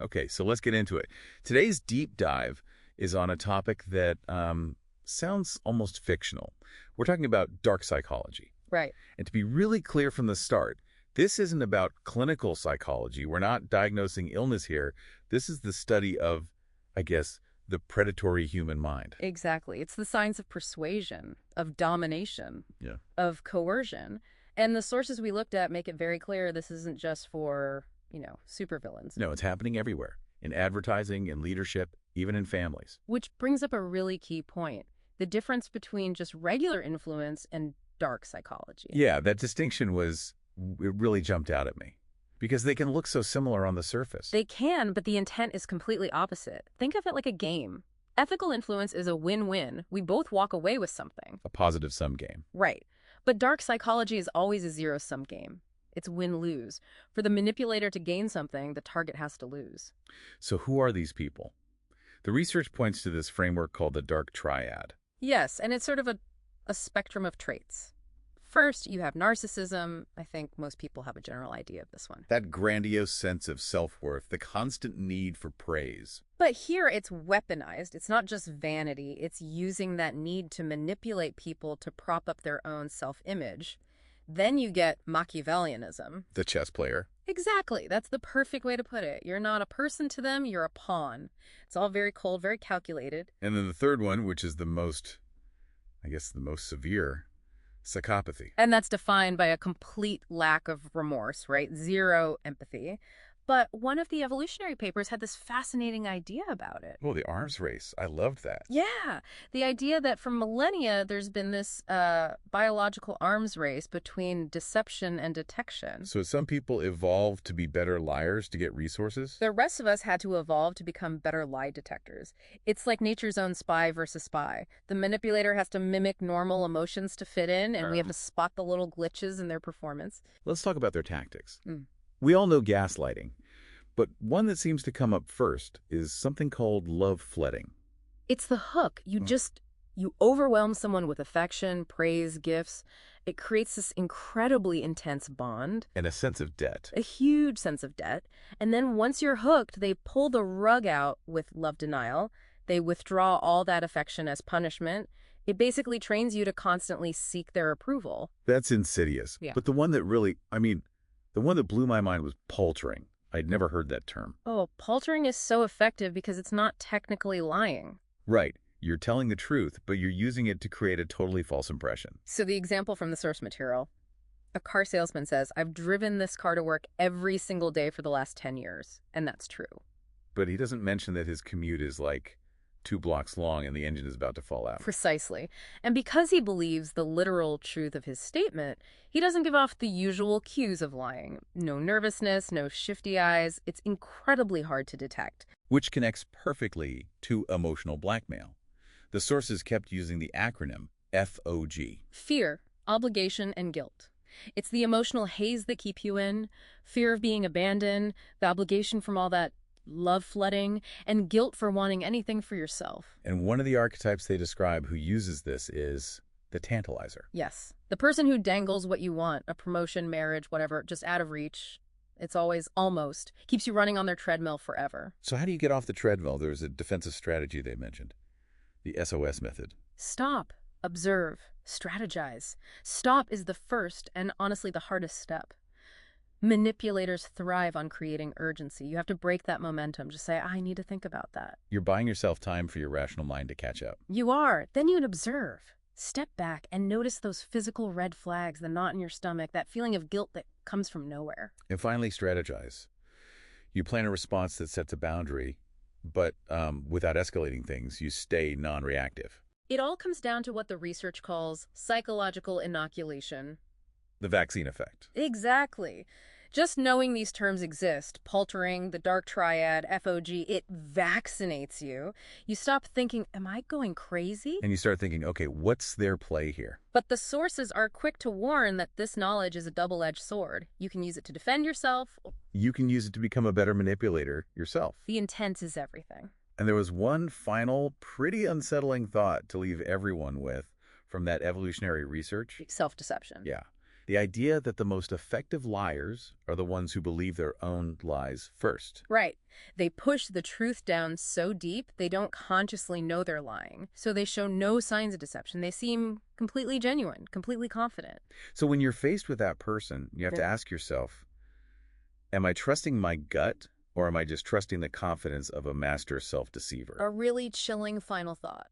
Okay, so let's get into it. Today's deep dive is on a topic that sounds almost fictional. We're talking about dark psychology. Right. And to be really clear from the start, this isn't about clinical psychology. We're not diagnosing illness here. This is the study of, I guess, the predatory human mind. Exactly. It's the science of persuasion, of domination, Yeah. of coercion. And the sources we looked at make it very clear this isn't just for, supervillains. No, it's happening everywhere. In advertising, in leadership, even in families. Which brings up a really key point. The difference between just regular influence and dark psychology. Yeah, that distinction it really jumped out at me. Because they can look so similar on the surface. They can, but the intent is completely opposite. Think of it like a game. Ethical influence is a win-win. We both walk away with something. A positive-sum game. Right. But dark psychology is always a zero-sum game. It's win-lose. For the manipulator to gain something, the target has to lose. So who are these people? The research points to this framework called the Dark Triad. Yes, and it's sort of a spectrum of traits. First, you have narcissism. I think most people have a general idea of this one. That grandiose sense of self-worth, the constant need for praise. But here it's weaponized. It's not just vanity. It's using that need to manipulate people to prop up their own self-image. Then you get Machiavellianism. The chess player. Exactly. That's the perfect way to put it. You're not a person to them, you're a pawn. It's all very cold, very calculated. And then the third one, which is the most severe, psychopathy. And that's defined by a complete lack of remorse, right? Zero empathy. But one of the evolutionary papers had this fascinating idea about it. Oh, the arms race. I loved that. Yeah. The idea that for millennia, there's been this biological arms race between deception and detection. So some people evolved to be better liars to get resources? The rest of us had to evolve to become better lie detectors. It's like nature's own spy versus spy. The manipulator has to mimic normal emotions to fit in, and we have to spot the little glitches in their performance. Let's talk about their tactics. We all know gaslighting, but one that seems to come up first is something called love flooding. It's the hook. You overwhelm someone with affection, praise, gifts. It creates this incredibly intense bond. And a sense of debt. A huge sense of debt. And then once you're hooked, they pull the rug out with love denial. They withdraw all that affection as punishment. It basically trains you to constantly seek their approval. That's insidious. Yeah. But the one that the one that blew my mind was paltering. I'd never heard that term. Oh, paltering is so effective because it's not technically lying. Right. You're telling the truth, but you're using it to create a totally false impression. So the example from the source material, a car salesman says, I've driven this car to work every single day for the last 10 years. And that's true. But he doesn't mention that his commute is like 2 blocks long and the engine is about to fall out. Precisely. And because he believes the literal truth of his statement, he doesn't give off the usual cues of lying. No nervousness, no shifty eyes. It's incredibly hard to detect. Which connects perfectly to emotional blackmail. The sources kept using the acronym FOG. Fear, obligation, and guilt. It's the emotional haze that keep you in, fear of being abandoned, the obligation from all that love flooding, and guilt for wanting anything for yourself. And one of the archetypes they describe who uses this is the tantalizer. Yes. The person who dangles what you want, a promotion, marriage, whatever, just out of reach. It's always almost. Keeps you running on their treadmill forever. So how do you get off the treadmill? There's a defensive strategy they mentioned. The SOS method. Stop. Observe. Strategize. Stop is the first and honestly the hardest step. Manipulators thrive on creating urgency. You have to break that momentum. Just say, I need to think about that. You're buying yourself time for your rational mind to catch up. You are. Then you observe. Step back and notice those physical red flags, the knot in your stomach, that feeling of guilt that comes from nowhere. And finally, strategize. You plan a response that sets a boundary, but without escalating things, you stay non-reactive. It all comes down to what the research calls psychological inoculation. The vaccine effect. Exactly. Just knowing these terms exist, paltering, the Dark Triad, FOG, it vaccinates you. You stop thinking, am I going crazy? And you start thinking, okay, what's their play here? But the sources are quick to warn that this knowledge is a double-edged sword. You can use it to defend yourself. You can use it to become a better manipulator yourself. The intent is everything. And there was one final, pretty unsettling thought to leave everyone with from that evolutionary research. Self-deception. Yeah. The idea that the most effective liars are the ones who believe their own lies first. Right. They push the truth down so deep they don't consciously know they're lying. So they show no signs of deception. They seem completely genuine, completely confident. So when you're faced with that person, you have to ask yourself, am I trusting my gut or am I just trusting the confidence of a master self-deceiver? A really chilling final thought.